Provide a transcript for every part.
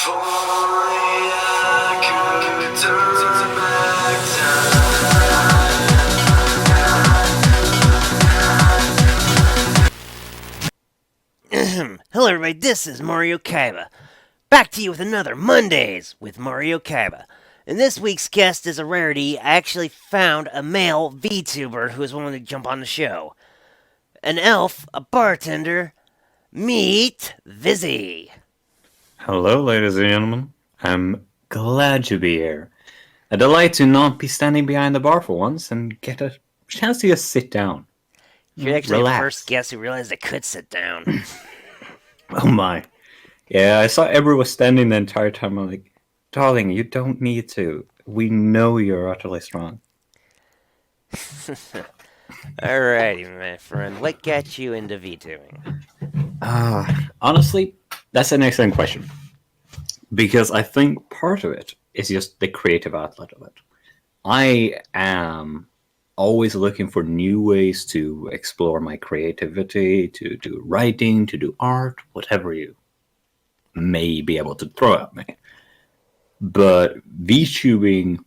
Hello everybody, this is Mario Kaiba. Back to you with another Mondays with Mario Kaiba. And this week's guest is a rarity. I actually found a male VTuber who is willing to jump on the show. An elf, a bartender. Meet Visy. Hello, ladies and gentlemen. I'm glad to be here. A delight to not be standing behind the bar for once and get a chance to just sit down. You're actually Relax. the first guest who realized I could sit down. Oh my. Yeah, I saw Ebru was standing the entire time. I'm like, darling, you don't need to. We know you're utterly strong. Alrighty, my friend. What got you into VTubing? Honestly, that's an excellent question. Because I think part of it is just the creative outlet of it. I am always looking for new ways to explore my creativity, to do writing, to do art, whatever you may be able to throw at me. But VTubing,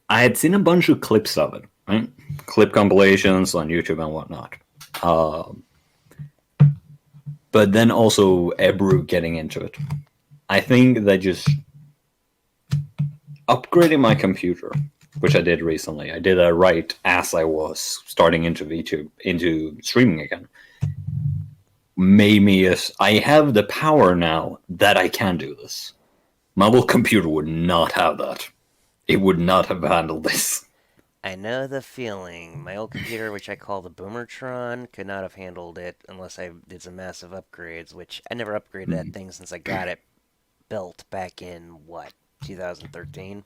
I had seen a bunch of clips of it, right? Clip compilations on YouTube and whatnot. But then also Ebru getting into it. I think that just upgrading my computer, which I did recently. I did a right as I was starting into VTube, into streaming again. Made me I have the power now that I can do this. My old computer would not have that. It would not have handled this. I know the feeling. My old computer, which I call the Boomertron, could not have handled it unless I did some massive upgrades, which I never upgraded that thing since I got it built back in, 2013?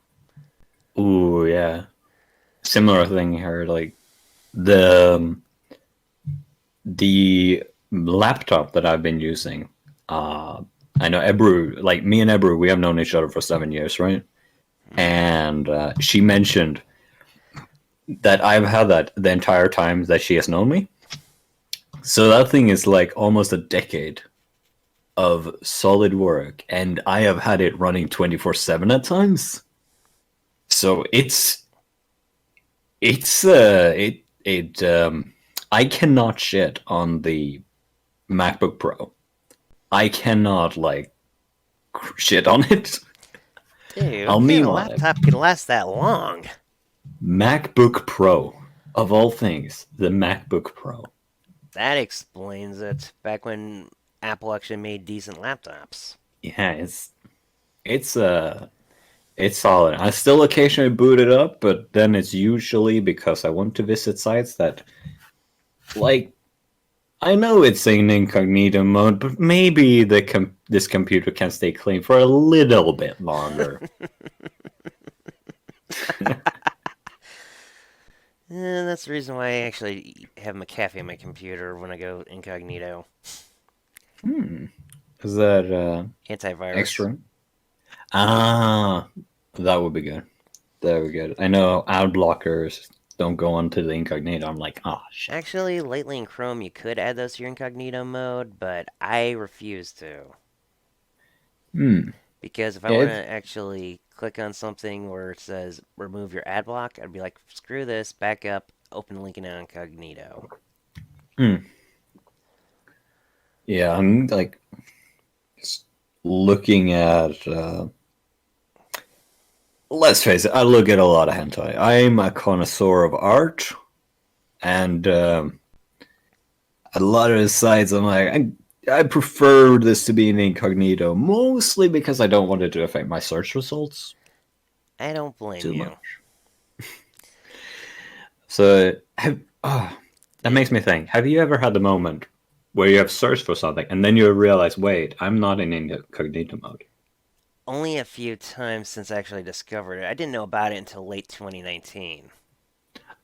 Ooh, yeah. Similar thing here, like the laptop that I've been using. I know Ebru, like me and Ebru, we have known each other for 7 years, right? And she mentioned that I've had that the entire time that she has known me. So that thing is like almost a decade of solid work, and I have had it running 24/7 at times. So I cannot shit on the MacBook Pro. I cannot shit on it. Dude, I'll meme a on it. laptop can last that long. MacBook Pro, of all things, the MacBook Pro. That explains it. Back when Apple actually made decent laptops. Yeah, it's solid. I still occasionally boot it up, but then it's usually because I want to visit sites that, I know it's in incognito mode, but maybe this computer can stay clean for a little bit longer. That's the reason why I actually have McAfee on my computer when I go incognito. Is that Antivirus. extra? Ah, that would be good. That would be good. I know ad blockers don't go onto the incognito. I'm like, shit. Actually, lately in Chrome, you could add those to your incognito mode, but I refuse to. Because if I want to actually click on something where it says remove your ad block, I'd be like, screw this, back up, open link in incognito. Yeah, I'm looking at. Let's face it, I look at a lot of hentai. I'm a connoisseur of art, and a lot of the sites I'm like, I prefer this to be in incognito, mostly because I don't want it to affect my search results. I don't blame too you. Much. So, that makes me think. Have you ever had the moment where you have searched for something and then you realize, wait, I'm not in incognito mode? Only a few times since I actually discovered it. I didn't know about it until late 2019.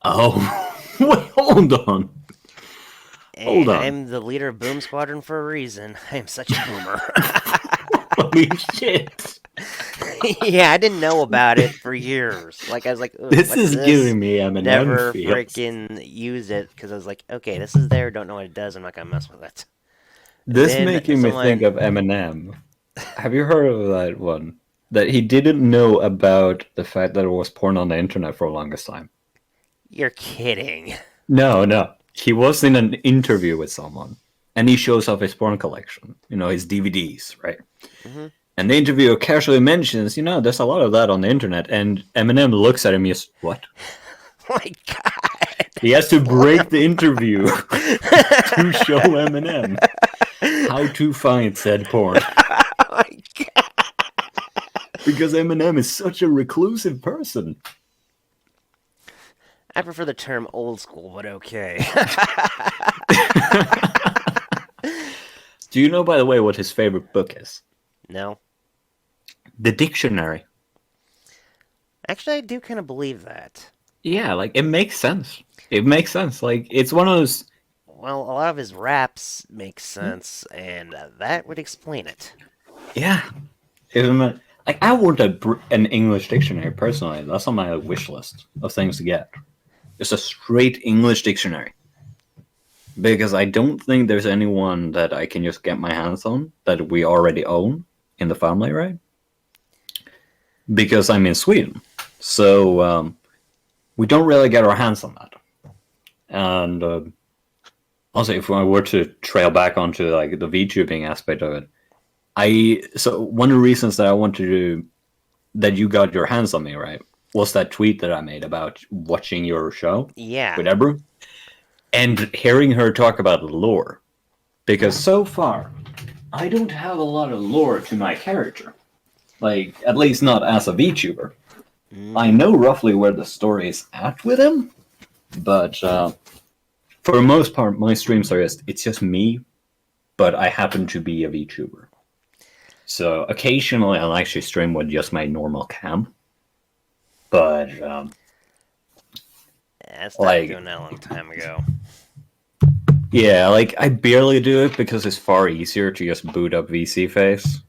Oh, wait, hold on. Hold on. I'm the leader of Boom Squadron for a reason. I am such a boomer. Holy shit. Yeah, I didn't know about it for years. I was like, this is giving me Eminem Never feels. freaking used it because I was like, okay, this is there. Don't know what it does. I'm not gonna mess with it. This making me think of Eminem. Have you heard of that one? That he didn't know about the fact that it was porn on the internet for the longest time. You're kidding. No, no. He was in an interview with someone, and he shows off his porn collection, his DVDs, right? Mm-hmm. And the interviewer casually mentions, there's a lot of that on the internet, and Eminem looks at him and says, what? Oh my god. He has to break the interview to show Eminem how to find said porn. Oh my god. Because Eminem is such a reclusive person. I prefer the term old school, but okay. Do you know, by the way, what his favorite book is? No. The dictionary. Actually, I do kind of believe that. Yeah, like, it makes sense. It makes sense. Like, it's one of those... Well, a lot of his raps make sense, and that would explain it. Yeah. Like, I want an English dictionary, personally. That's on my wish list of things to get. Just a straight English dictionary. Because I don't think there's anyone that I can just get my hands on that we already own in the family, right? Because I'm in Sweden. So we don't really get our hands on that. And also, if I were to trail back onto like the VTubing aspect of it, so one of the reasons that I wanted to that you got your hands on me, right, was that tweet that I made about watching your show Yeah. with Ebru. And hearing her talk about lore. Because so far, I don't have a lot of lore to my character. Like, at least not as a VTuber. I know roughly where the story is at with him. But for the most part, my streams are it's just me. But I happen to be a VTuber. So occasionally I'll actually stream with just my normal cam. But I stopped doing that a long time ago. yeah, like I barely do it because it's far easier to just boot up VC Face.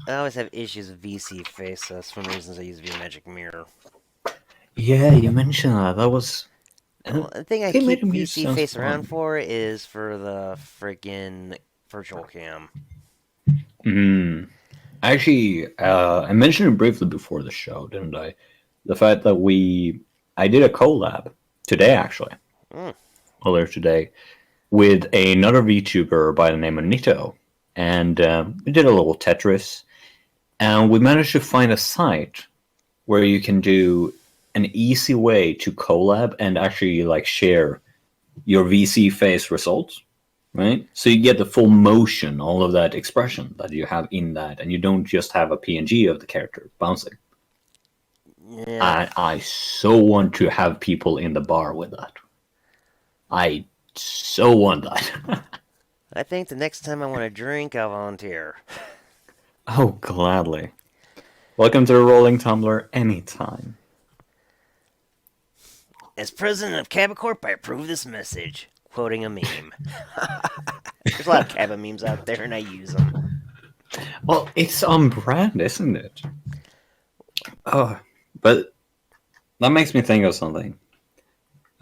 I always have issues with VC Face. That's one of the reasons I use VMagic Mirror. Yeah, you mentioned that. That was... Well, the thing I It made keep him use VC some Face fun. around for is for the friggin' virtual cam. Actually, I mentioned it briefly before the show, didn't I? The fact that I did a collab today, actually. Earlier today, with another VTuber by the name of Nito. And we did a little Tetris. And we managed to find a site where you can do an easy way to collab and actually like share your VC face results, right? So you get the full motion, all of that expression that you have in that, and you don't just have a PNG of the character bouncing. Yeah. I so want to have people in the bar with that. I so want that. I think the next time I want to drink, I'll volunteer. Oh, gladly. Welcome to the Rolling Tumbler anytime. As president of Kaiba Corp, I approve this message. Quoting a meme. There's a lot of Kaiba memes out there, and I use them. Well, it's on brand, isn't it? Oh, but that makes me think of something.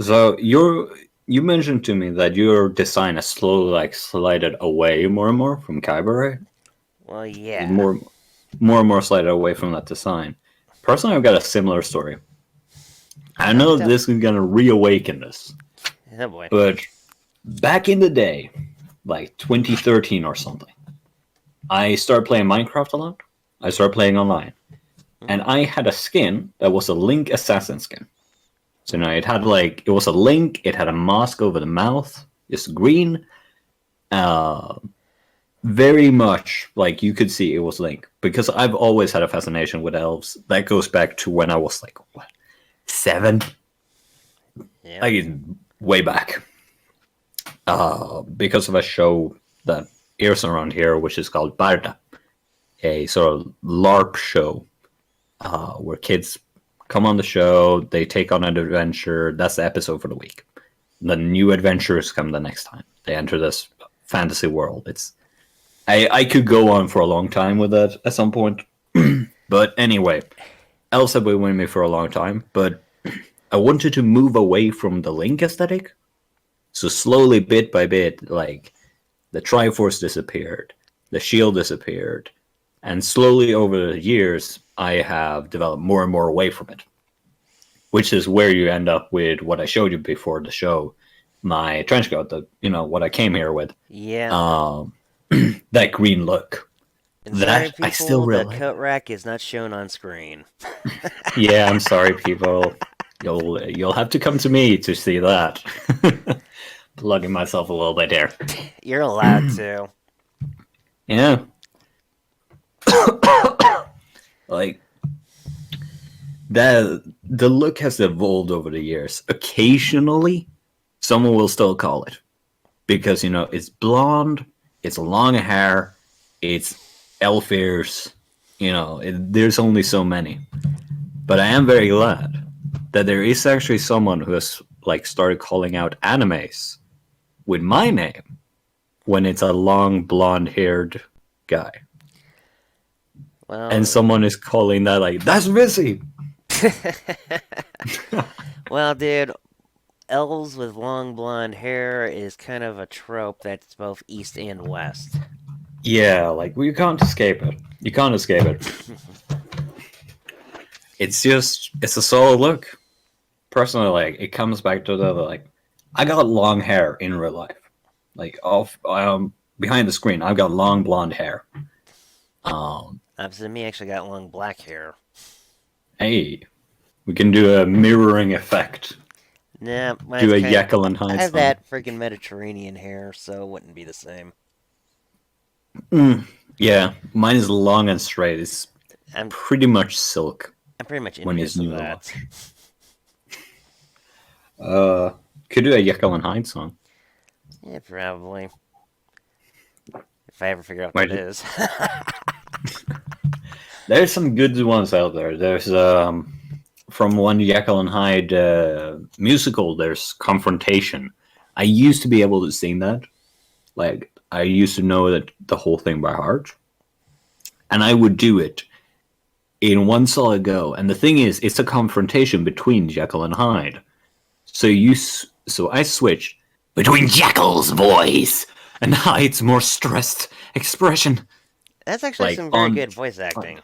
So you mentioned to me that your design has slowly like slided away more and more from Kaiba, right? Well, yeah. More and more slided away from that design. Personally, I've got a similar story. I know this is gonna reawaken this. Oh boy. But back in the day, like 2013 or something, I started playing Minecraft a lot. I started playing online. And I had a skin that was a Link assassin skin. So it was a Link, it had a mask over the mouth, just green. Very much like you could see it was Link. Because I've always had a fascination with elves. That goes back to when I was like, what, 7? Yeah. Like way back. Because of a show that airs around here, which is called Barda. A sort of LARP show where kids come on the show, they take on an adventure. That's the episode for the week. The new adventures come the next time. They enter this fantasy world. I could go on for a long time with that at some point. But anyway, elves have been with me for a long time. But I wanted to move away from the Link aesthetic. So slowly, bit by bit, like the Triforce disappeared. the shield disappeared, and slowly over the years, I have developed more and more away from it. Which is where you end up with what I showed you before the show, my trench coat, what I came here with. Yeah. That green look. And sorry, people, I still really the coat rack is not shown on screen. Yeah, I'm sorry, people. You'll have to come to me to see that. Plugging myself a little bit there. You're allowed to. Yeah. Like, the look has evolved over the years. Occasionally, someone will still call it. Because, it's blonde, it's long hair, it's elf ears, there's only so many. But I am very glad that there is actually someone who has, started calling out animes with my name when it's a long, blonde-haired guy. Well, and someone is calling that, that's Visy! Well, dude, elves with long blonde hair is kind of a trope that's both east and west. Yeah, you can't escape it. You can't escape it. It's a solid look. Personally, it comes back to I got long hair in real life. Behind the screen, I've got long blonde hair. Opposite of me, actually got long black hair. Hey, we can do a mirroring effect. Nah, do a Jekyll and Hyde. I have that freaking Mediterranean hair, so it wouldn't be the same. Yeah, mine is long and straight. It's pretty much silk. I'm pretty much envious of that. Could do a Jekyll and Hyde song. Yeah, probably. If I ever figure out what it is. There's some good ones out there. There's from one Jekyll and Hyde musical. There's Confrontation. I used to be able to sing that. I used to know that the whole thing by heart, and I would do it in one solid go. And the thing is, it's a confrontation between Jekyll and Hyde. So I switched between Jekyll's voice and Hyde's more stressed expression. That's actually some very good voice acting.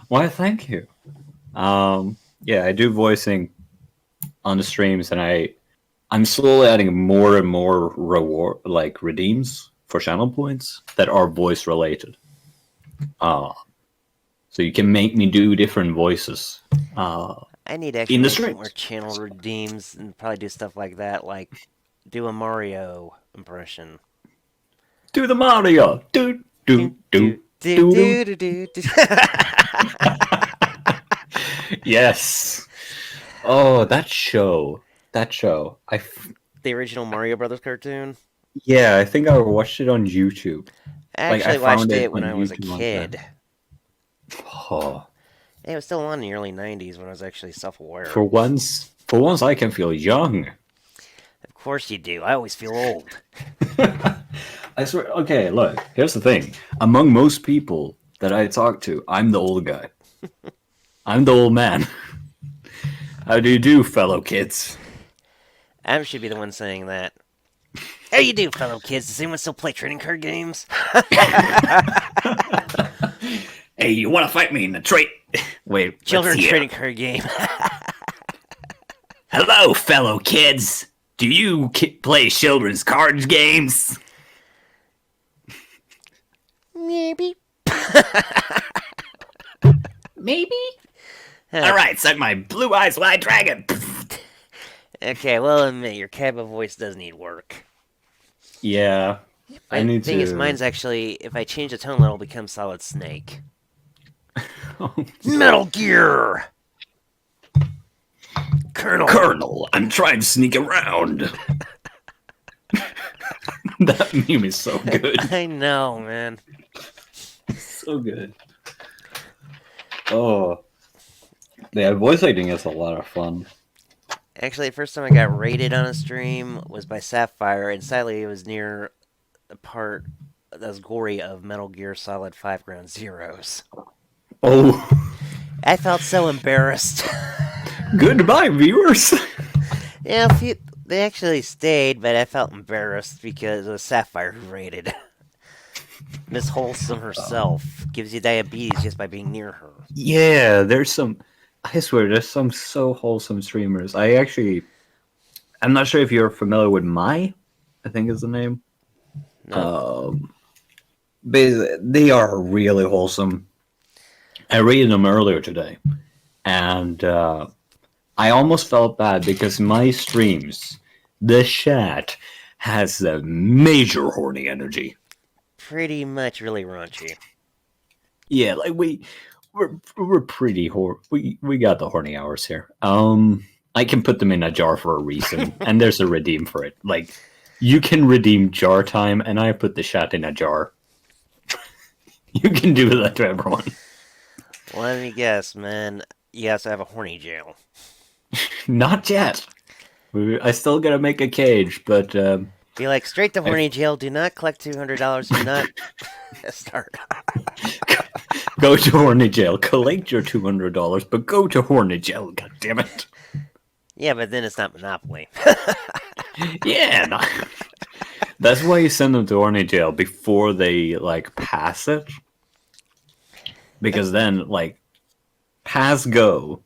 Why, thank you. Yeah, I do voicing on the streams, and I'm slowly adding more and more redeems for channel points that are voice related. So you can make me do different voices. I need to actually make some more channel redeems and probably do stuff like that, like do a Mario impression. Do the Mario. Do. Yes. Oh, that show. The original Mario Brothers cartoon? Yeah, I think I watched it on YouTube. I actually watched it when I was a kid. Oh. It was still on in the early 90s when I was actually self-aware. For once I can feel young. Of course you do. I always feel old. I swear. Okay, look. Here's the thing. Among most people that I talk to, I'm the old guy. I'm the old man. How do you do, fellow kids? I should be the one saying that. How you do, fellow kids? Does anyone still play trading card games? Hey, you want to fight me in a trade? Wait, children's trading card game. Hello, fellow kids. Do you play children's card games? Maybe. Maybe? Alright, suck my blue eyes white dragon. Okay, well, admit your Kaiba voice does need work. Yeah. The thing is, mine's actually, if I change the tone, it'll become Solid Snake. Metal Gear! Colonel, I'm trying to sneak around. That meme is so good. I know, man. So good. Oh. Yeah, voice acting is a lot of fun. Actually, the first time I got rated on a stream was by Sapphire, and sadly it was near the part that was gory of Metal Gear Solid 5 Ground Zeroes. Oh. I felt so embarrassed. Goodbye, viewers. Yeah, they actually stayed, but I felt embarrassed because it was Sapphire who rated. Miss Wholesome herself gives you diabetes just by being near her. Yeah, there's some. I swear, there's some so wholesome streamers. I'm not sure if you're familiar with Mai. I think is the name. No. They are really wholesome. I read them earlier today, and I almost felt bad because my streams, the chat has a major horny energy. Pretty much really raunchy. Yeah, like we're pretty we got the horny hours here. I can put them in a jar for a reason, and there's a redeem for it. Like you can redeem jar time, and I put the chat in a jar. You can do that to everyone. Let me guess, man. You also have a horny jail. Not yet. I still gotta make a cage, but Be like, straight to horny jail. Do not collect $200. Do not start. go to horny jail. Collect your $200, but go to horny jail. God damn it. Yeah, but then it's not Monopoly. Yeah, no. That's why you send them to horny jail before they like pass it, because then like pass go,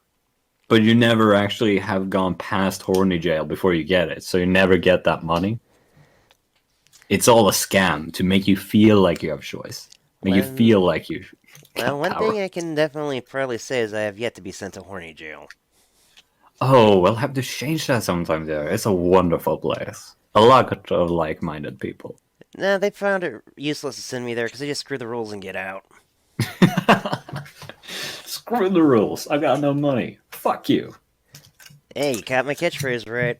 but you never actually have gone past horny jail before you get it, so you never get that money. It's all a scam to make you feel like you have choice, make you feel like you. Well, one thing I can definitely probably say is I have yet to be sent to horny jail. Oh, we'll have to change that sometime there. It's a wonderful place. A lot of like-minded people. Nah, they found it useless to send me there because they just screw the rules and get out. Screw the rules. I got no money. Fuck you. Hey, you caught my catchphrase right.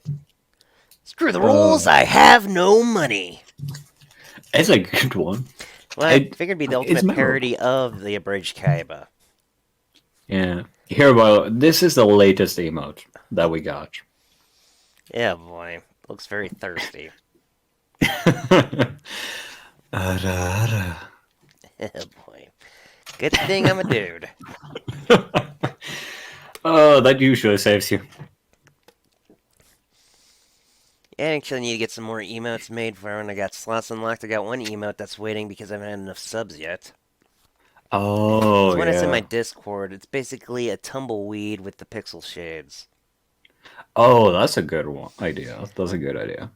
Screw the rules, I have no money. It's a good one. Well, I figured it'd be the ultimate parody of the abridged Kaiba. Yeah. Here, well, this is the latest emote that we got. Yeah, boy. Looks very thirsty. Ara. Oh, boy. Good thing I'm a dude. Oh, that usually saves you. Yeah, I actually need to get some more emotes made for when I got slots unlocked. I got one emote that's waiting because I haven't had enough subs yet. Oh, It's one yeah. that's in my Discord. It's basically a tumbleweed with the pixel shades. Oh, that's a good one idea. That's a good idea.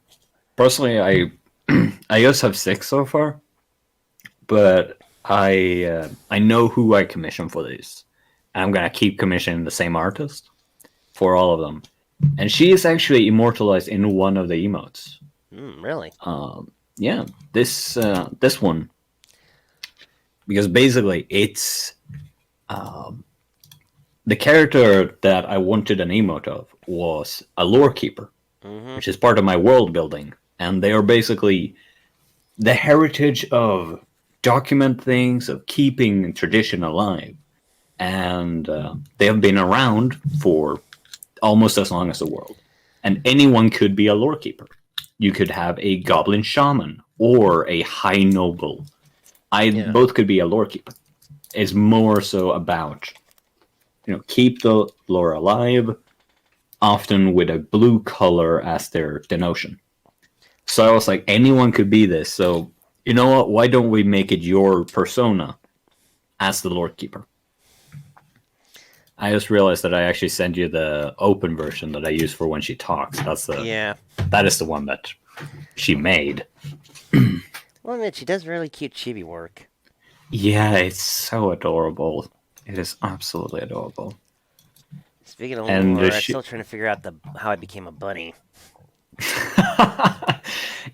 Personally, I just have 6 so far, but I know who I commission for these, and I'm gonna keep commissioning the same artist for all of them. And she is actually immortalized in one of the emotes. Really? Yeah, this one, because basically it's the character that I wanted an emote of was a lore keeper, which is part of my world building, and they are basically the heritage of document things, of keeping tradition alive, and they have been around for almost as long as the world. And anyone could be a lore keeper. You could have a goblin shaman or a high noble. Both could be a lore keeper. It's more so about, keep the lore alive, often with a blue color as their denotion. So I was like, anyone could be this. So, you know what? Why don't we make it your persona as the lore keeper? I just realized that I actually sent you the open version that I use for when she talks. That is the one that she made. Well, Mitch, she does really cute chibi work. Yeah, it's so adorable. It is absolutely adorable. Speaking of lore, I'm still trying to figure out how I became a bunny.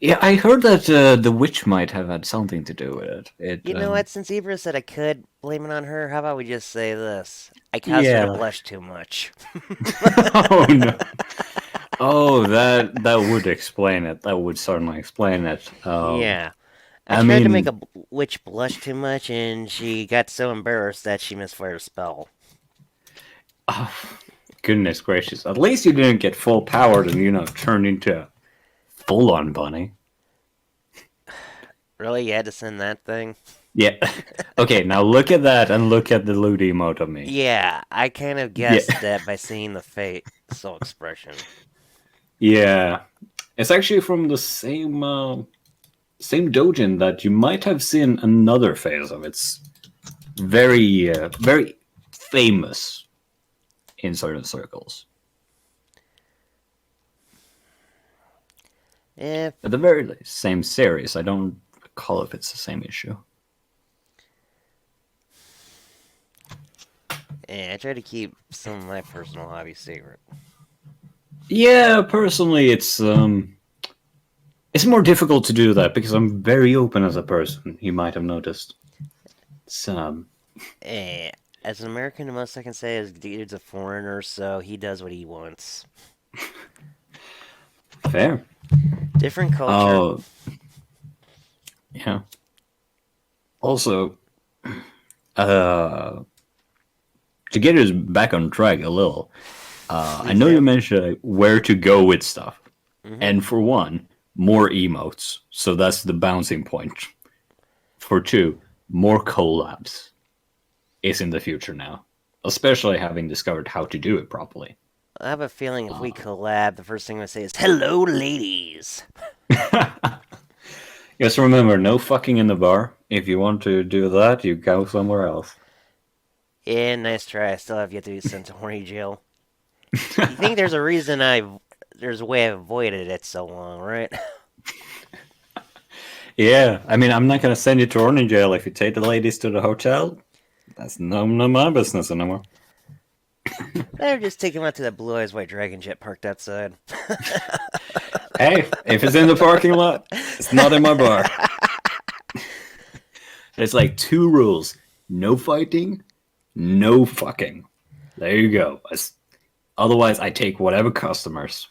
Yeah, I heard that the witch might have had something to do with it. You know what? Since Ibra said I could blame it on her, how about we just say this? I caused her to blush too much. Oh, no. Oh, that would explain it. That would certainly explain it. Yeah. I tried to make a witch blush too much, and she got so embarrassed that she misfired a spell. Oh, goodness gracious. At least you didn't get full powered and, turned into a full-on bunny. Really? You had to send that thing? Yeah. Okay, now look at that and look at the loot emote of me. Yeah, I kind of guessed that by seeing the facial expression. Yeah. It's actually from the same same doujin that you might have seen another phase of. It's very famous in certain circles. Eh, At the very least, same series. I don't recall if it's the same issue. I try to keep some of my personal hobbies secret. Yeah, personally, it's more difficult to do that because I'm very open as a person. You might have noticed. It's As an American, the most I can say is dude's a foreigner, so he does what he wants. fair. Different culture. Oh, yeah. Also, to get us back on track a little, I know you mentioned where to go with stuff, and for one, more emotes. So that's the bouncing point. For two, more collabs is in the future now, especially having discovered how to do it properly. I have a feeling if we collab, the first thing I'm gonna say is "Hello, ladies." Just remember, no fucking in the bar. If you want to do that, you go somewhere else. Yeah, nice try. I still have yet to be sent to horny jail. You think there's a reason there's a way I've avoided it so long, right? Yeah, I mean, I'm not gonna send you to Orny jail if you take the ladies to the hotel. That's none of my business anymore. Better just take him out to that blue eyes white dragon jet parked outside. Hey, if it's in the parking lot, it's not in my bar. There's like two rules: no fighting, no fucking. There you go. Otherwise, I take whatever customers,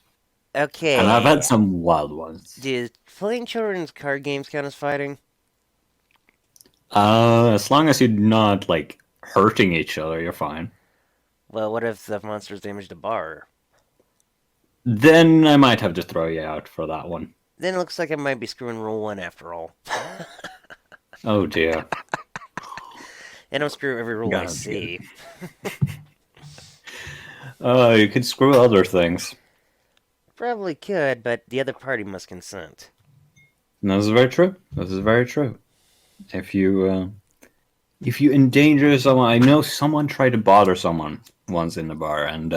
Okay. and I've had some wild ones. Do playing children's card games count as fighting? As long as you're not like hurting each other, you're fine. Well, what if the monsters damage the bar? Then I might have to throw you out for that one. Then it looks like I might be screwing rule one after all. Oh dear. And don't screw every rule I God, see. You could screw other things. Probably could, but the other party must consent. And this is very true. This is very true. If you endanger someone, I know someone tried to bother someone once in the bar, and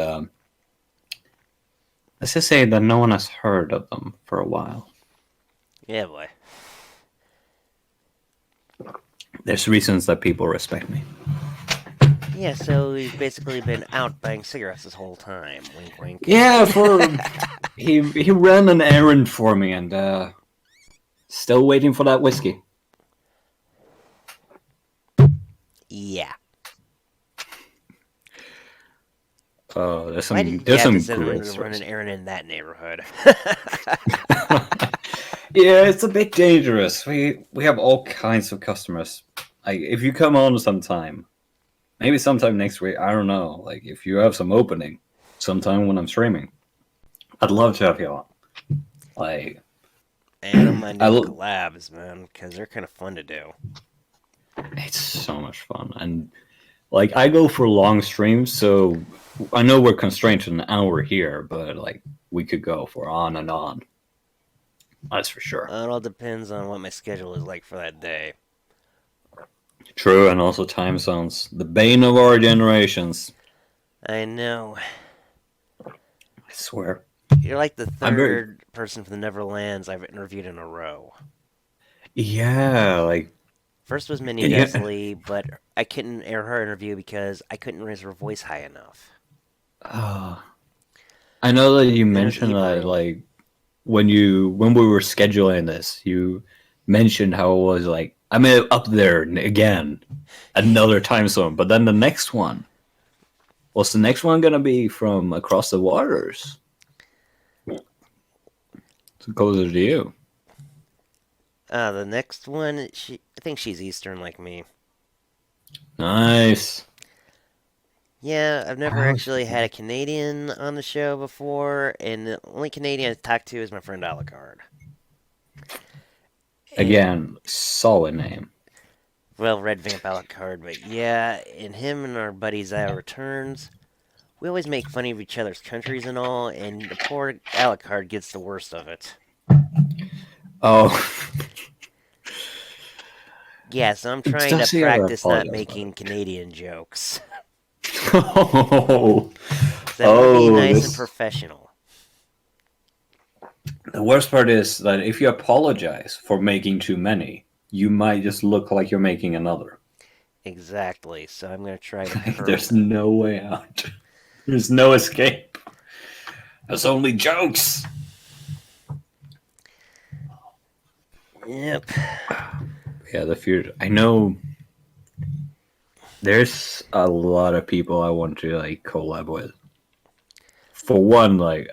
let's just say that no one has heard of them for a while. Yeah, boy. There's reasons that people respect me. Yeah, so he's basically been out buying cigarettes this whole time. Wink, wink. Yeah, he ran an errand for me, and still waiting for that whiskey. Yeah. There's some Why did there's some decide great to run stories. an errand in that neighborhood? Yeah, it's a bit dangerous. We have all kinds of customers. Like, if you come on sometime, maybe sometime next week, I don't know. Like, if you have some opening, sometime when I'm streaming, I'd love to have you on. Like, I don't mind doing collabs, man, because they're kind of fun to do. it's so much fun, and like I go for long streams, so I know we're constrained to an hour here, but like we could go for on and on. That's for sure. It all depends on what my schedule is like for that day. True, and also time zones. The bane of our generations. I know. I swear. You're like the third person from the Neverlands I've interviewed in a row. Yeah, like First was Minnie Desley, but I couldn't air her interview because I couldn't raise her voice high enough. I know that you mentioned that, like when we were scheduling this, you mentioned how it was like I'm up there again, another time zone. But then the next one, what's the next one gonna be from across the waters? So closer to you. The next one, I think she's Eastern like me. Nice. Yeah, I've never actually had a Canadian on the show before, and the only Canadian I've talked to is my friend Alucard. Again, solid name. Well, Red Vamp Alucard, but yeah, and him and our buddies at Returns, we always make fun of each other's countries and all, and the poor Alucard gets the worst of it. Oh, Yeah, so I'm trying to Does he ever practice not apologize about making it? Canadian jokes. Oh, Because I want to be nice and this. professional. The worst part is that if you apologize for making too many, you might just look like you're making another. Exactly, so I'm going to try to Like, curb there's that. no way out. There's no escape. There's only jokes. Yep. Yeah, the future. I know there's a lot of people I want to like collab with. For one, like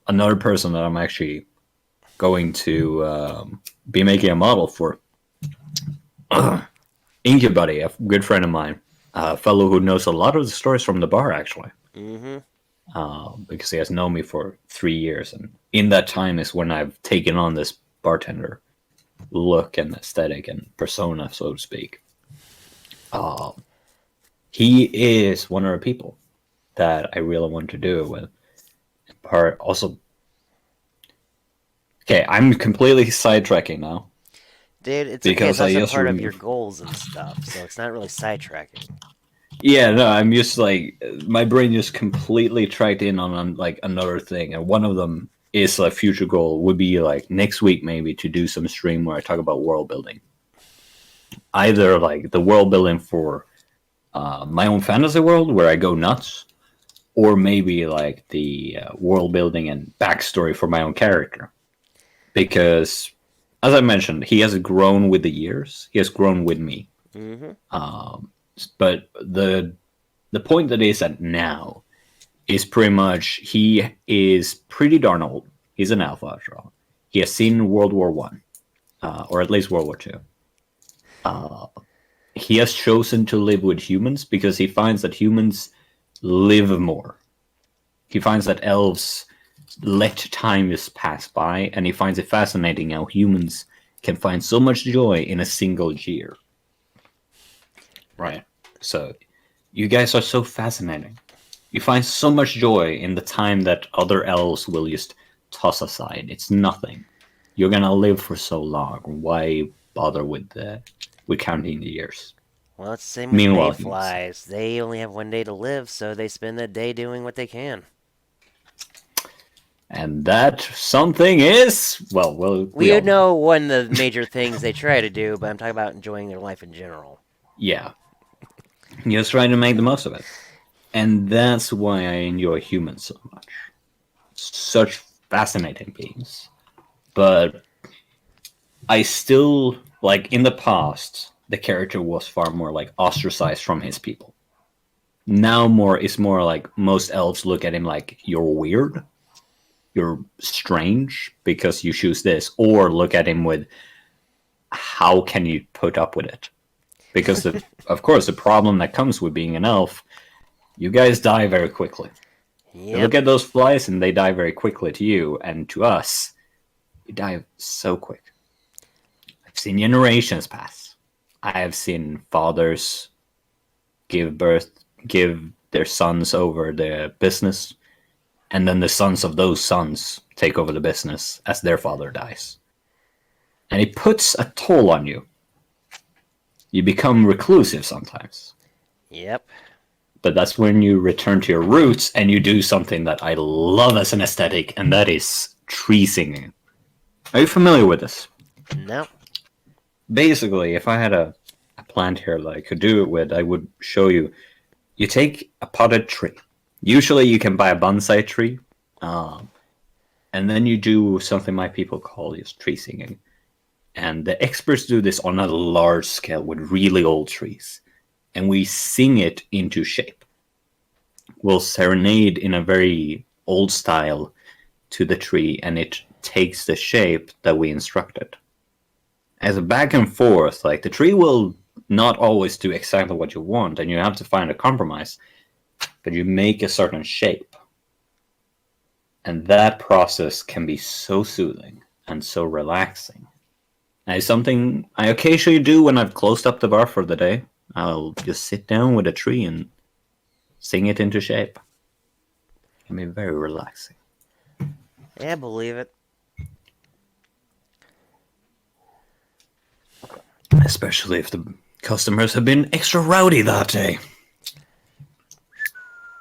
another person that I'm actually going to be making a model for. Inky Buddy, a good friend of mine, a fellow who knows a lot of the stories from the bar, actually, Mm-hmm. because he has known me for 3 years, and in that time is when I've taken on this bartender look and aesthetic and persona, so to speak. Uh, he is one of the people that I really want to do it with. Part also, okay, I'm completely sidetracking now Dude, it's okay. It's because I also just part of your goals and stuff, so it's not really sidetracking. yeah, no, I'm just like my brain just completely tracked in on like another thing, and one of them is a future goal would be like next week maybe to do some stream where I talk about world building, either like the world building for my own fantasy world where I go nuts, or maybe like the world building and backstory for my own character, because as I mentioned, he has grown with the years. He has grown with me. Mm-hmm. But the point that is at now is pretty much he is pretty darn old. He's an alpha after all. He has seen World War One, or at least World War Two. He has chosen to live with humans because he finds that humans live more. He finds that elves let time just pass by, and he finds it fascinating how humans can find so much joy in a single year. Right. So you guys are so fascinating. You find so much joy in the time that other elves will just toss aside. It's nothing. You're gonna live for so long. Why bother with counting the years? Well, it's the same with Meanwhile, humans. mayflies. They only have one day to live, so they spend that day doing what they can. And that something is we We all know. know one of the major things they try to do, but I'm talking about enjoying their life in general. Yeah. Just trying to make the most of it. And that's why I enjoy humans so much. Such fascinating beings. But I still like in the past the character was far more like ostracized from his people. Now more it's more like most elves look at him like you're weird, you're strange because you choose this, or look at him with how can you put up with it? Because of course the problem that comes with being an elf, you guys die very quickly. You Yep. look at those flies and they die very quickly to you, and to us, you die so quick. I've seen generations pass. I have seen fathers give their sons over their business, and then the sons of those sons take over the business as their father dies. And it puts a toll on you. You become reclusive sometimes. Yep. But that's when you return to your roots and you do something that I love as an aesthetic, and that is tree singing. Are you familiar with this? No. Basically, if I had a plant here that I could do it with, I would show you. You take a potted tree. Usually, you can buy a bonsai tree, and then you do something my people call just tree singing. And the experts do this on a large scale with really old trees, and we sing it into shape. We'll serenade in a very old style to the tree, and it takes the shape that we instructed. As a back and forth, like the tree will not always do exactly what you want, and you have to find a compromise, but you make a certain shape. And that process can be so soothing and so relaxing. And it's something I occasionally do when I've closed up the bar for the day. I'll just sit down with a tree and sing it into shape. It can be very relaxing. Yeah, believe it. Especially if the customers have been extra rowdy that day.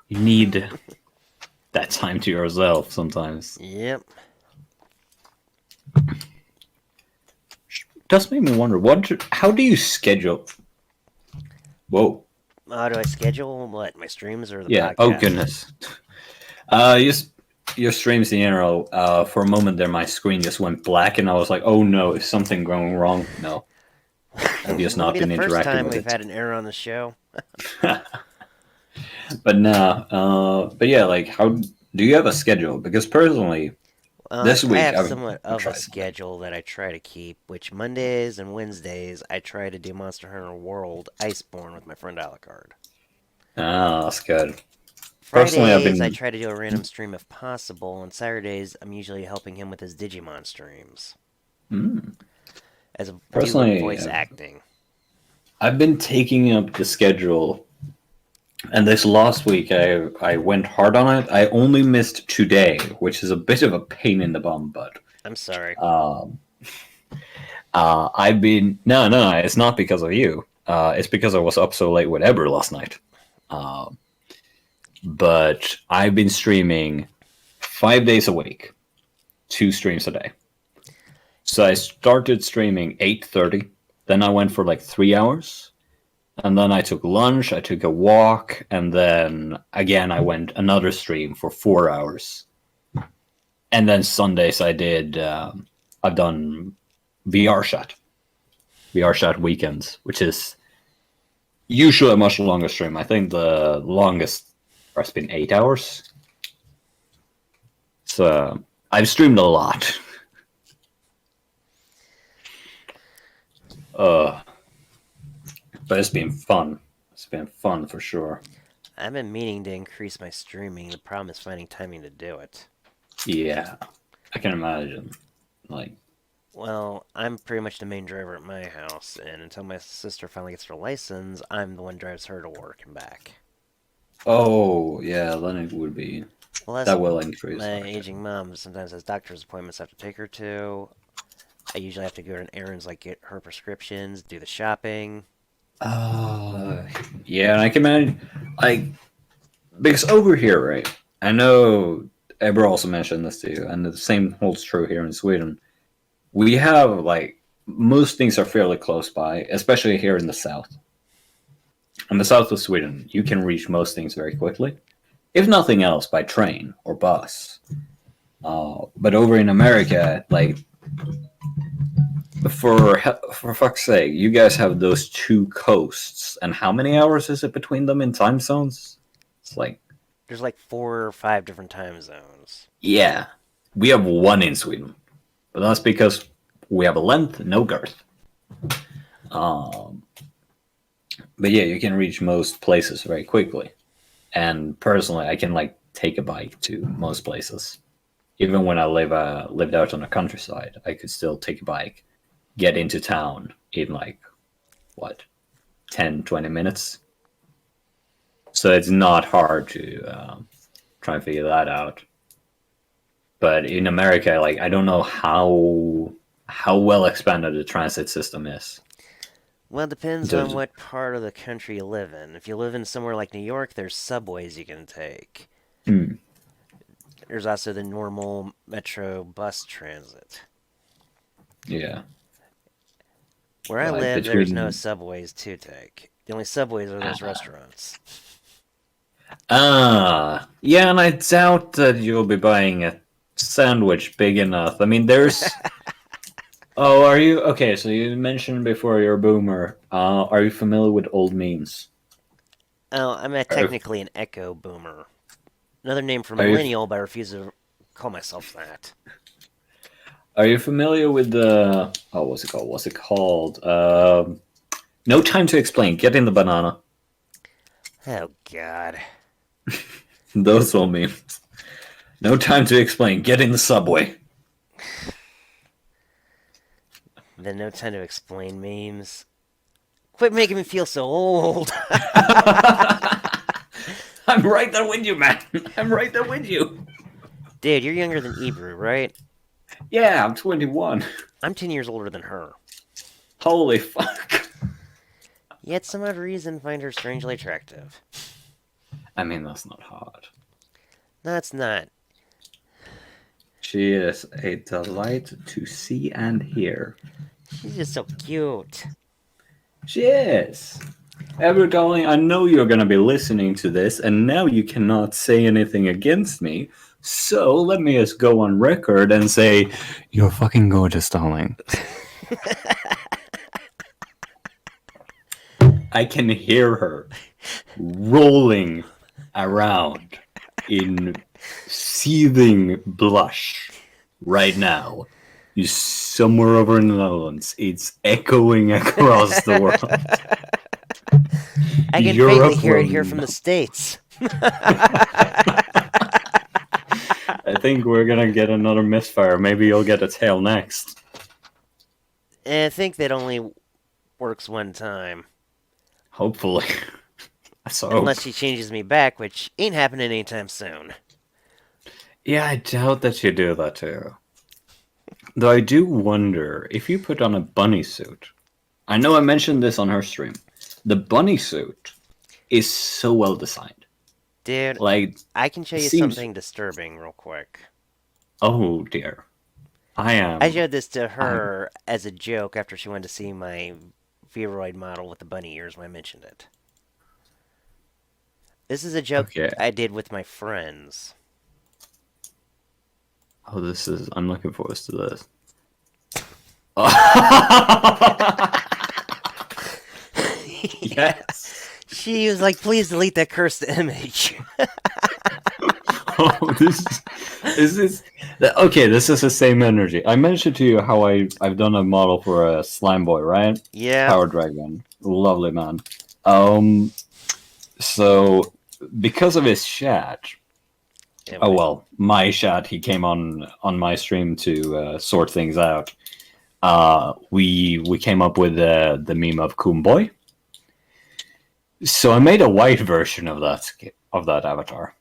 You need that time to yourself sometimes. Yep. Does make me wonder, how do you schedule? Whoa. How do I schedule what? My streams or the Yeah. podcast? Oh goodness. Your streams in general. For a moment there, my screen just went black, and I was like, "Oh no, is something going wrong?" No, I've just not been the first interacting time with we've it. had an error on the show. But no. But yeah, like, how do you have a schedule? Because personally, this week I have I've somewhat of tried a something. schedule that I try to keep, which Mondays and Wednesdays I try to do Monster Hunter World Iceborne with my friend Alucard. Ah, that's good. Personally, I've Fridays I been try to do a random stream if possible, and Saturdays I'm usually helping him with his Digimon streams mm, as a doing personally voice acting. I've been taking up the schedule, and this last week I went hard on it. I only missed today, which is a bit of a pain in the bum, but I'm sorry. I've been no, it's not because of you. It's because I was up so late with Eber last night. But I've been streaming 5 days a week, 2 streams a day. So I started streaming 8:30. Then I went for like 3 hours, and then I took lunch. I took a walk, and then again I went another stream for 4 hours. And then Sundays I did. I've done VR chat weekends, which is usually a much longer stream. I think the longest has been 8 hours. So I've streamed a lot. But it's been fun. It's been fun for sure. I've been meaning to increase my streaming. The problem is finding timing to do it. Yeah, I can imagine. Like, Well, I'm pretty much the main driver at my house, and until my sister finally gets her license, I'm the one who drives her to work and back. oh yeah, then it would be Plus, that will increase. my aging mom sometimes has doctor's appointments I have to take her to. I usually have to go on errands like get her prescriptions, do the shopping. Yeah, and I can imagine, like, because over here, right? I know Eber also mentioned this to you, and the same holds true here in Sweden. We have like most things are fairly close by, especially here in the south. In the south of Sweden, you can reach most things very quickly, if nothing else, by train or bus. But over in America, like, for fuck's sake, you guys have those two coasts, and how many hours is it between them in time zones? It's like, There's like 4 or 5 different time zones. yeah, we have one in Sweden, but that's because we have a length, no girth. But yeah, you can reach most places very quickly. And personally, I can like take a bike to most places. Even when I lived out on the countryside, I could still take a bike, get into town in like what 10-20 minutes. So it's not hard to try and figure that out. But in America, like, I don't know how well expanded the transit system is. Well, it depends So on what part of the country you live in. If you live in somewhere like New York, there's subways you can take. Hmm. There's also the normal metro bus transit. Yeah. Where I Like live, there's between no subways to take. The only subways are those restaurants. Yeah, and I doubt that you'll be buying a sandwich big enough. I mean, there's. Oh, are you okay? So you mentioned before you're a boomer. Are you familiar with old memes? Oh, I'm technically an echo boomer. Another name for Are you millennial, but I refuse to call myself that. are you familiar with the what's it called? What's it called? No time to explain. Get in the banana. Oh, God. Those old memes. No time to explain. Get in the subway. The no time to explain memes. Quit making me feel so old. I'm right there with you, man. I'm right there with you. Dude, you're younger than Ebru, right? Yeah, I'm 21. I'm 10 years older than her. Holy fuck. Yet some odd reason find her strangely attractive. I mean, that's not hard. No, it's not. She is a delight to see and hear. She's just so cute. She is. Ever, darling, I know you're going to be listening to this, and now you cannot say anything against me. So let me just go on record and say, you're fucking gorgeous, darling. I can hear her rolling around in seething blush right now. You're somewhere over in the Netherlands. It's echoing across the world. I can faintly hear it here from the States. I think we're gonna get another misfire. Maybe you'll get a tail next. And I think that only works one time. Hopefully. So, unless she changes me back, which ain't happening anytime soon. Yeah, I doubt that you do that too. Though I do wonder if you put on a bunny suit. I know I mentioned this on her stream. The bunny suit is so well designed. Dude, like, I can show you something disturbing real quick. Oh dear. I showed this to her as a joke after she went to see my Vroid model with the bunny ears when I mentioned it. This is a joke I did with my friends. Oh, this is... I'm looking forward to this. Yes. She was like, please delete that cursed image. Oh, this is... Okay, this is the same energy. I mentioned to you how I've done a model for a slime boy, right? Yeah. Power Dragon. Lovely man. So, because of his chat... Oh well, my chat, he came on my stream to sort things out. We came up with the meme of Coomboy. So I made a white version of that avatar.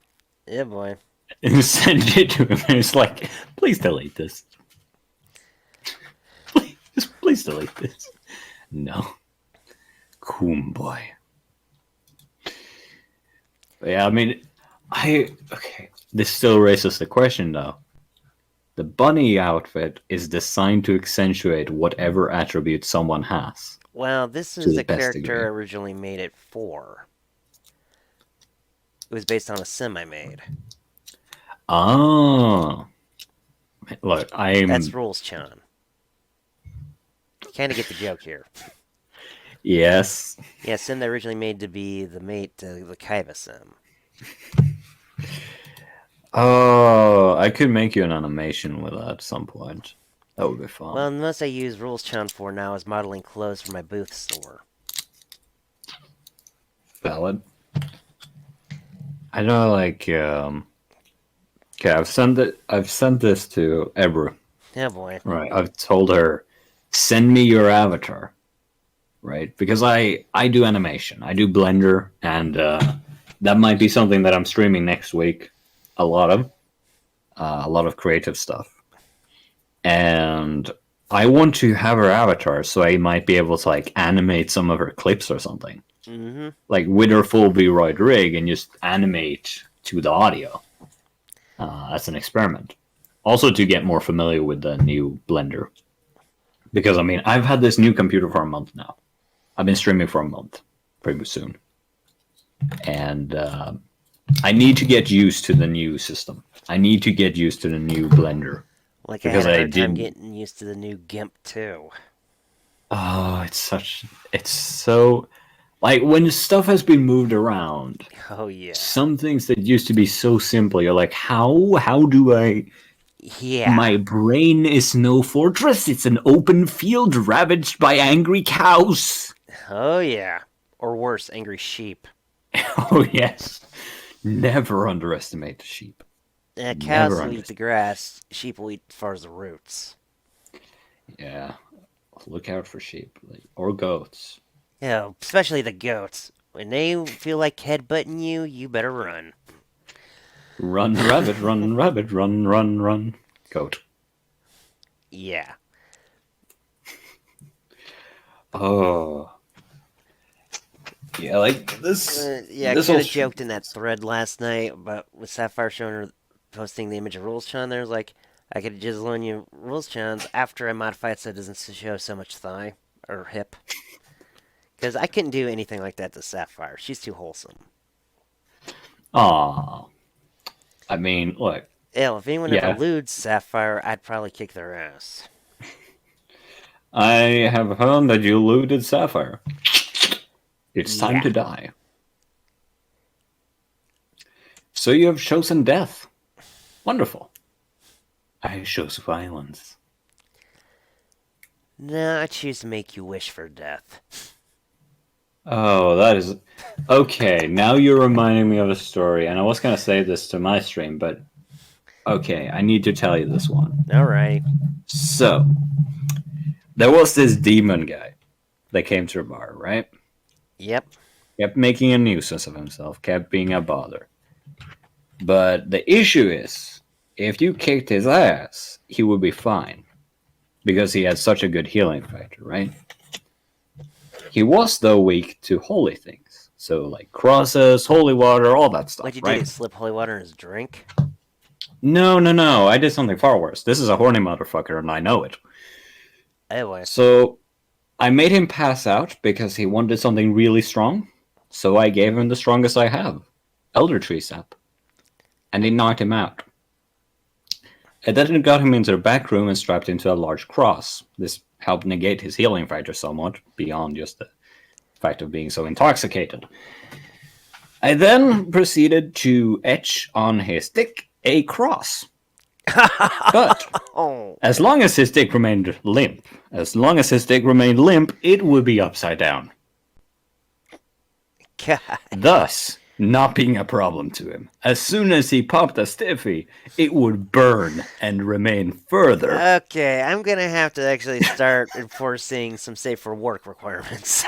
Yeah, boy. And sent it to him, and it's like, please delete this. Please delete this. No. Coomboy. Yeah, I mean, okay. This still raises the question, though. The bunny outfit is designed to accentuate whatever attribute someone has. Well, this is the character I originally made it for. It was based on a sim I made. Oh. Look, That's Rules-chan. You kind of get the joke here. Yes. Yeah, sim that originally made to be the mate to the Kaiba sim. Oh, I could make you an animation with that at some point. That would be fun. Well, the most I use Rules-chan for now is modeling clothes for my booth store. Valid. I know, like, okay, I've sent this to Ebru. Yeah, boy. Right, I've told her, send me your avatar. Right, because I do animation, I do Blender, and that might be something that I'm streaming next week. A lot of creative stuff, and I want to have her avatar, so I might be able to like animate some of her clips or something, like with her full Vroid rig, and just animate to the audio as an experiment. Also, to get more familiar with the new Blender, because I mean, I've had this new computer for a month now. I've been streaming for a month, pretty soon, and I need to get used to the new system. I need to get used to the new Blender. Like, because I had a hard time getting used to the new GIMP too. Oh, it's so... Like, when stuff has been moved around... Oh, yeah. Some things that used to be so simple, you're like, how do I... Yeah. My brain is no fortress. It's an open field ravaged by angry cows. Oh, yeah. Or worse, angry sheep. Oh, yes. Never underestimate the sheep. Cows will eat the grass, sheep will eat as far as the roots. Yeah. Look out for sheep. Or goats. Yeah, especially the goats. When they feel like headbutting you, you better run. Run, rabbit, run, rabbit, run, run, run. Goat. Yeah. Oh. Yeah, like this. Yeah, I This kind whole of joked in that thread last night about with Sapphire showing her posting the image of Rules Chan. There's like, I could just loan you Rules Chan's after I modify it so it doesn't show so much thigh or hip. Because I couldn't do anything like that to Sapphire. She's too wholesome. Aw. I mean, look. Hell, if anyone ever Yeah, lewd Sapphire, I'd probably kick their ass. I have heard that you looted Sapphire. It's time Yeah. to die. So you have chosen death. Wonderful. I chose violence. No, I choose to make you wish for death. Oh, that is... Okay, now you're reminding me of a story, and I was going to say this to my stream, but... Okay, I need to tell you this one. Alright. So, there was this demon guy that came to the bar, right? Yep. Kept making a nuisance of himself, kept being a bother. But the issue is, if you kicked his ass, he would be fine. Because he had such a good healing factor, right? He was, though, weak to holy things. So, like crosses, holy water, all that stuff, What'd you right? do? Slip holy water in his drink? No. I did something far worse. This is a horny motherfucker, and I know it. Anyway. So, I made him pass out because he wanted something really strong. So I gave him the strongest I have, Elder Tree Sap. And it knocked him out. And then it got him into the back room and strapped into a large cross. This helped negate his healing factor somewhat, beyond just the fact of being so intoxicated. I then proceeded to etch on his dick a cross. But Oh. as long as his dick remained limp, it would be upside down. God. Thus, not being a problem to him. As soon as he popped a stiffy, it would burn and remain further. Okay, I'm gonna have to actually start enforcing some safe for work requirements.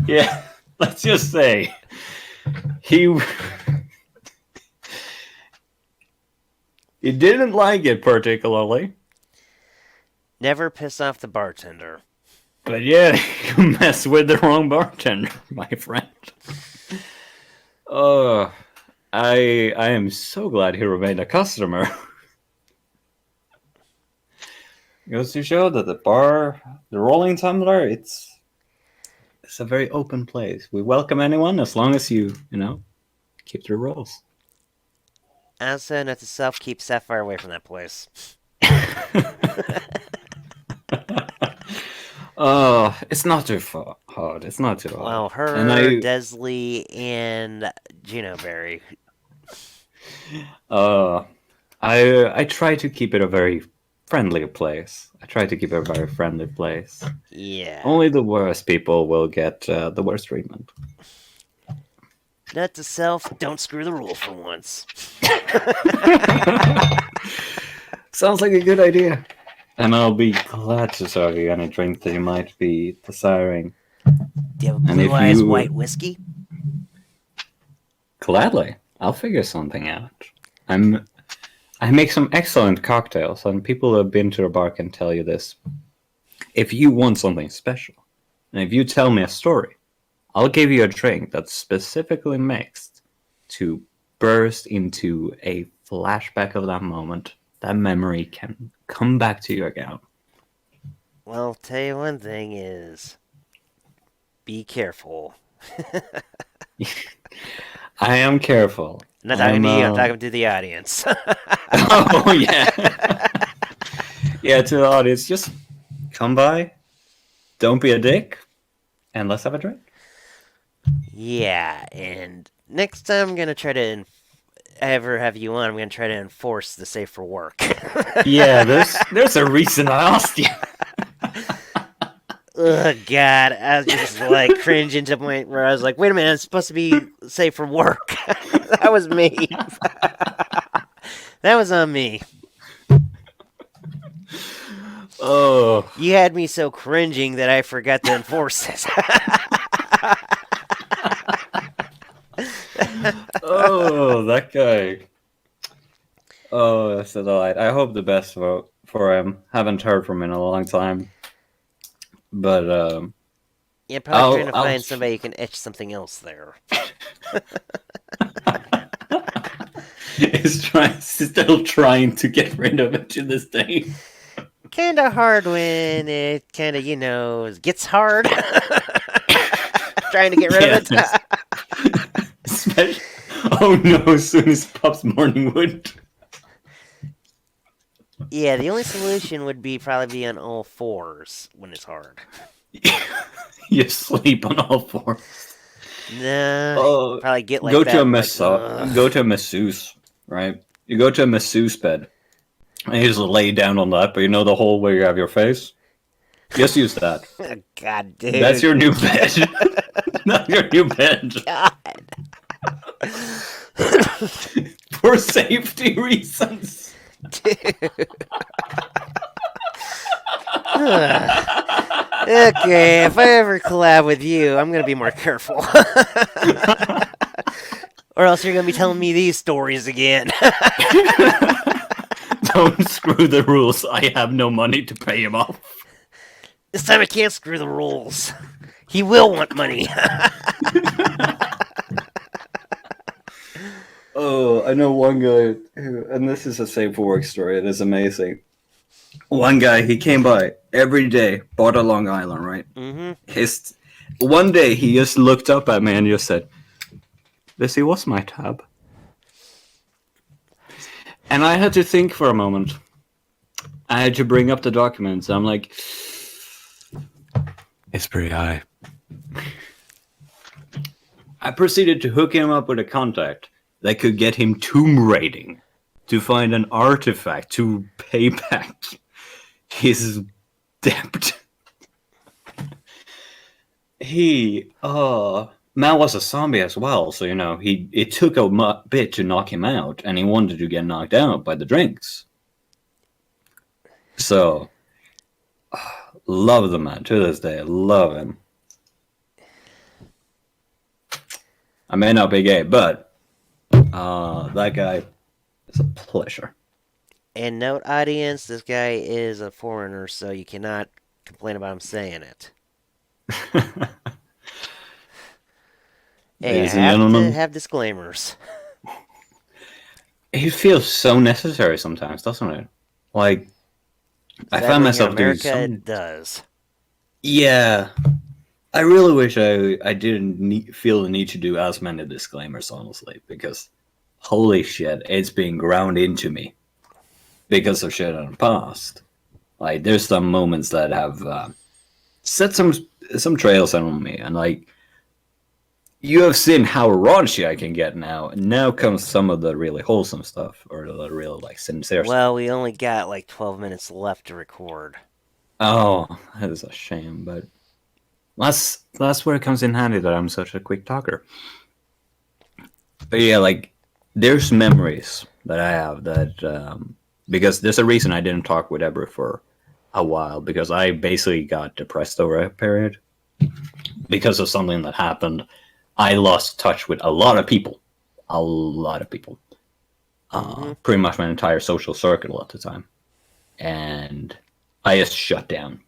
Yeah, let's just say he didn't like it particularly. Never piss off the bartender. But yeah, you mess with the wrong bartender, my friend. Oh, I am so glad he remained a customer. Goes to show that the bar, the Rolling Tumbler, it's a very open place. We welcome anyone as long as you keep the rules. Also, note to self, keep Sapphire away from that place. Oh, it's not too hard. It's not too hard. Well, her, And Desley, and Gino Berry. I try to keep it a very friendly place. Yeah. Only the worst people will get the worst treatment. Note to self, don't screw the rules for once. Sounds like a good idea. And I'll be glad to serve you any drink that you might be desiring. Do you have a And if Blue Eyes you- White whiskey? Gladly. I'll figure something out. I make some excellent cocktails, and people who have been to a bar can tell you this. If you want something special, and if you tell me a story, I'll give you a drink that's specifically mixed to burst into a flashback of that moment. That memory can come back to you again. Well, I'll tell you one thing is, be careful. I am careful. I'm not talking to you, I'm talking to the audience. Oh, yeah. Yeah, to the audience, just come by, don't be a dick, and let's have a drink. Yeah, and next time I'm gonna try to ever have you on, I'm gonna try to enforce the safe for work. Yeah, there's a reason I asked you. Oh God, I was just like cringing to the point where I was like, wait a minute, I'm supposed to be safe for work. That was me. That was on me. Oh, You had me so cringing that I forgot to enforce it. oh, that guy. Oh, that's a delight. I hope the best for him. Haven't heard from him in a long time. But Yeah, probably trying to I'll find somebody who can etch something else there. still trying to get rid of it to this day. Kinda hard when it gets hard. Trying to get rid of it. Yes. Especially, oh no, as soon as Pop's morning wood. Yeah, the only solution would be probably be on all fours when it's hard. You sleep on all fours. Nah, Oh, probably get like go that. to a go to a masseuse, right? You go to a masseuse bed, and you just lay down on that. But you know the hole where you have your face. Just use that. God, dude. That's your new bed. Not your new bed. God. For safety reasons. Dude. Okay, if I ever collab with you, I'm gonna be more careful. Or else you're gonna be telling me these stories again. Don't screw the rules. I have no money to pay him off. This time I can't screw the rules. He will want money. Oh, I know one guy, and this is a safe for work story. It is amazing. One guy, he came by every day, bought a Long Island, right? Mm-hmm. One day, he just looked up at me and just said, "Visy, what's my tab?" And I had to think for a moment. I had to bring up the documents. I'm like, it's pretty high. I proceeded to hook him up with a contact that could get him tomb raiding to find an artifact to pay back his debt. Man was a zombie as well, so it took a bit to knock him out, and he wanted to get knocked out by the drinks. So, love the man to this day. Love him. I may not be gay, but that guy is a pleasure. And note, audience, this guy is a foreigner, so you cannot complain about him saying it. Hey, I have to have disclaimers. It feels so necessary sometimes, doesn't it? Like, I find myself doing something. It does. Yeah. I really wish I didn't feel the need to do as many disclaimers, honestly, because holy shit, it's being ground into me because of shit in the past. Like, there's some moments that have set some trails on me, and like, you have seen how raunchy I can get now, and now comes some of the really wholesome stuff, or the real, like, sincere stuff. Well, we only got like 12 minutes left to record. Oh, that is a shame, but that's where it comes in handy that I'm such a quick talker. But yeah, like, there's memories that I have that, because there's a reason I didn't talk with Ebra for a while, because I basically got depressed over a period because of something that happened. I lost touch with a lot of people. Pretty much my entire social circle at the time. And I just shut down.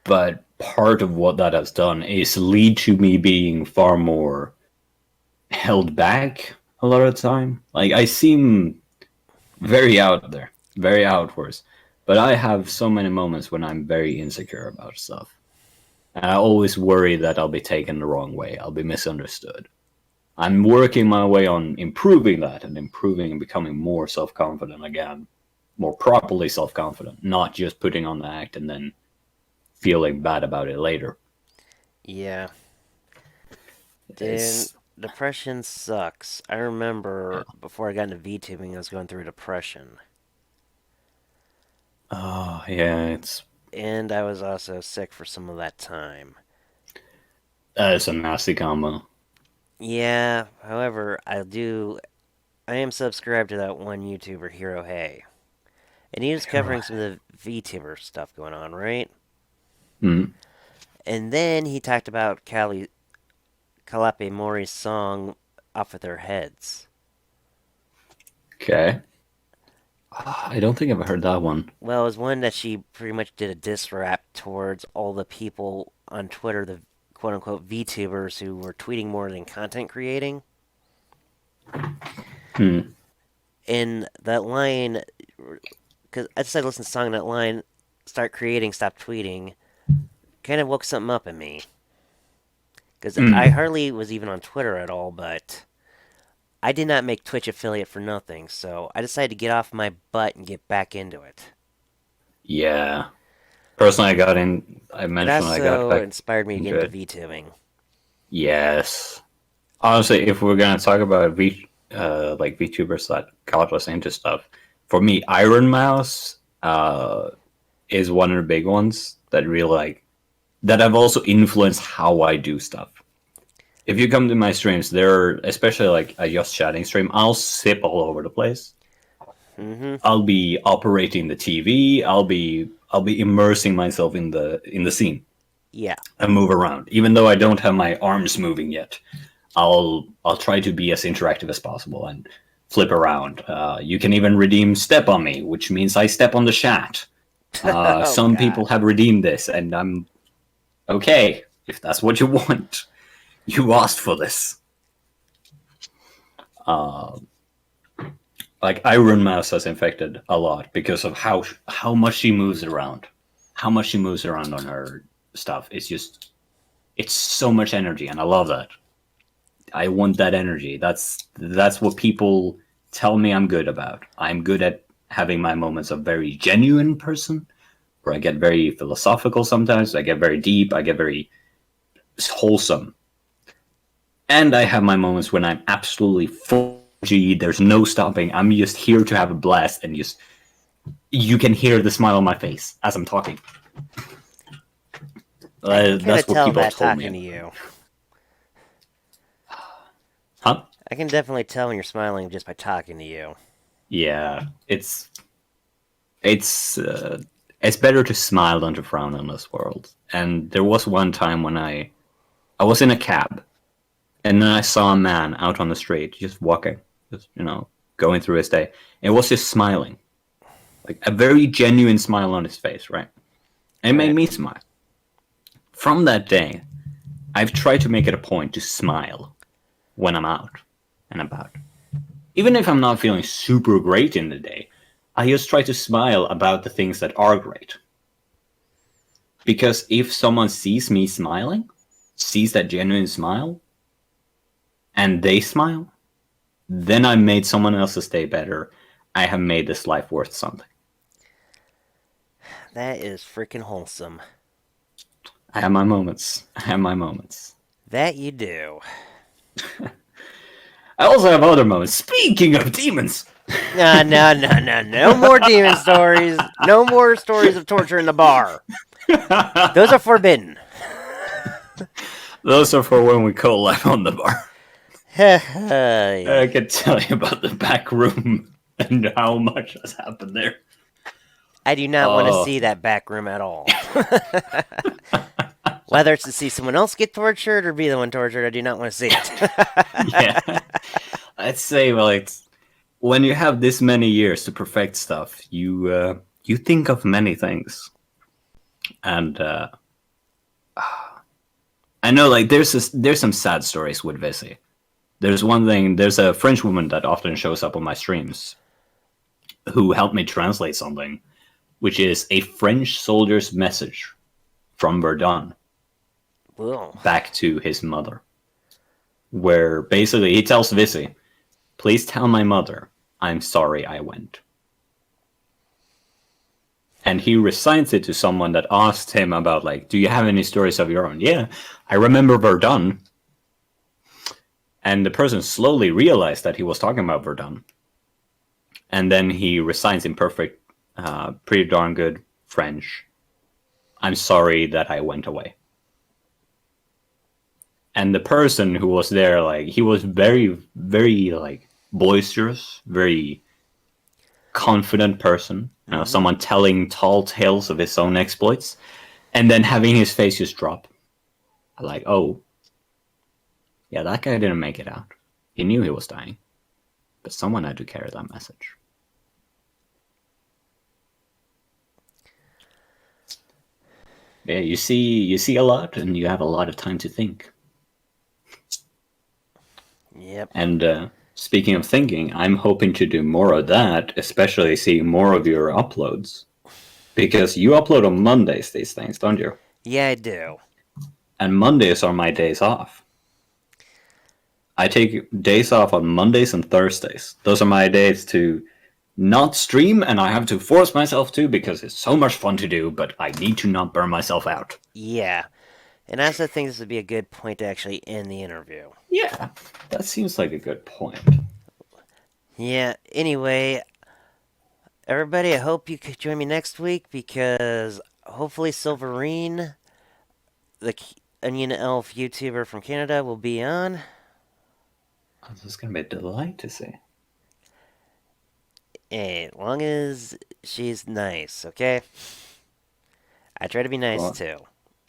But part of what that has done is lead to me being far more held back a lot of the time. Like, I seem very out there, very outwards. But I have so many moments when I'm very insecure about stuff. And I always worry that I'll be taken the wrong way. I'll be misunderstood. I'm working my way on improving that and becoming more self-confident again. More properly self-confident. Not just putting on the act and then feeling bad about it later. Yeah. Dude, depression sucks. I remember before I got into VTubing, I was going through depression. Oh, yeah, And I was also sick for some of that time. That is a nasty combo. Yeah, however, I am subscribed to that one YouTuber, Hero Hey. And he was covering some of the VTuber stuff going on, right? Mm. And then he talked about Kalape Mori's song, Off With Their Heads. Okay. I don't think I've heard that one. Well, it was one that she pretty much did a diss rap towards all the people on Twitter, the quote unquote VTubers who were tweeting more than content creating. Hmm. And that line, because I decided to listen to the song, that line, start creating, stop tweeting, kind of woke something up in me. Because I Hmm. hardly was even on Twitter at all, but I did not make Twitch affiliate for nothing, so I decided to get off my butt and get back into it. Yeah. Personally, I got in. I It mentioned I got also back inspired me to get into into it. VTubing. Yes. Honestly, if we're gonna talk about like VTubers that got us into stuff, for me, Iron Mouse is one of the big ones that really like that have also influenced how I do stuff. If you come to my streams, there, especially like a just chatting stream, I'll sip all over the place. Mm-hmm. I'll be operating the TV. I'll be immersing myself in the scene Yeah. and move around. Even though I don't have my arms moving yet, I'll try to be as interactive as possible and flip around. You can even redeem step on me, which means I step on the chat. Oh Some God. people have redeemed this, and I'm okay if that's what you want. You asked for this. Uh, like Iron Mouse has infected a lot because of how much she moves around, how much she moves around on her stuff. It's so much energy, and I love that. I want that energy. That's what people tell me I'm good about. I'm good at having my moments of very genuine person, where I get very philosophical sometimes. I get very deep. I get very wholesome, and I have my moments when I'm absolutely full. G, there's no stopping. I'm just here to have a blast, and just you can hear the smile on my face as I'm talking. I can kind of That's what tell people have that told me talking to about. you. Huh? I can definitely tell when you're smiling just by talking to you. Yeah, it's it's better to smile than to frown in this world. And there was one time when I was in a cab, and then I saw a man out on the street just walking, just going through his day. And it was just smiling, like a very genuine smile on his face, right? And it made Right. me smile. From that day, I've tried to make it a point to smile when I'm out and about. Even if I'm not feeling super great in the day, I just try to smile about the things that are great. Because if someone sees me smiling, sees that genuine smile, and they smile, then I made someone else's day better. I have made this life worth something. That is freaking wholesome. I have my moments. I have my moments. That you do. I also have other moments. Speaking of demons, No, no, no, no. No more demon stories. No more stories of torture in the bar. Those are forbidden. those are for when we collab on the bar. I Yeah. can tell you about the back room and how much has happened there. I do not want to Oh, see that back room at all. Whether it's to see someone else get tortured or be the one tortured, I do not want to see it. yeah. I'd say, well, it's when you have this many years to perfect stuff, you think of many things, and I know like there's some sad stories with Visy. There's one thing. There's a French woman that often shows up on my streams who helped me translate something, which is a French soldier's message from Verdun Whoa. back to his mother, where basically he tells Visy, "Please tell my mother I'm sorry I went." And he recites it to someone that asked him about, like, do you have any stories of your own? Yeah, I remember Verdun. And the person slowly realized that he was talking about Verdun. And then he recites in perfect, pretty darn good French, I'm sorry that I went away. And the person who was there, like, he was very, very, like, boisterous, very confident person. Mm-hmm. Someone telling tall tales of his own exploits, and then having his face just drop. Like, oh, yeah, that guy didn't make it out. He knew he was dying, but someone had to carry that message. Yeah, you see a lot, and you have a lot of time to think. Yep. And speaking of thinking, I'm hoping to do more of that, especially see more of your uploads. Because you upload on Mondays these things, don't you? Yeah, I do. And Mondays are my days off. I take days off on Mondays and Thursdays. Those are my days to not stream, and I have to force myself to because it's so much fun to do, but I need to not burn myself out. Yeah. And I also think this would be a good point to actually end the interview. Yeah, that seems like a good point. Yeah, anyway, everybody, I hope you could join me next week because hopefully Silverine, the Onion Elf YouTuber from Canada, will be on. Oh, this is going to be a delight to see. As long as she's nice, okay? I try to be nice Well, too.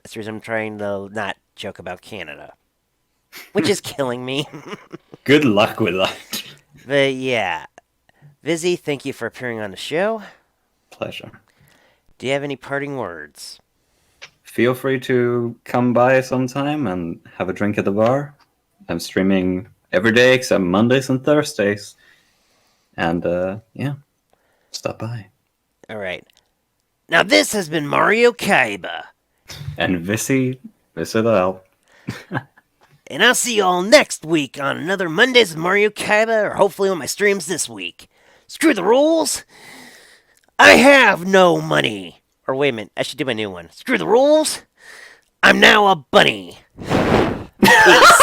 That's the reason I'm trying to not joke about Canada, which is killing me. good luck with that. But yeah, Visy, thank you for appearing on the show. Pleasure. Do you have any parting words? Feel free to come by sometime and have a drink at the bar. I'm streaming every day except Mondays and Thursdays. And yeah, stop by. All right. Now this has been Mario Kaiba, And Visy the Elf. and I'll see you all next week on another Mondays with Mario Kaiba, or hopefully on my streams this week. Screw the rules. I have no money. Or wait a minute, I should do my new one. Screw the rules. I'm now a bunny. Peace.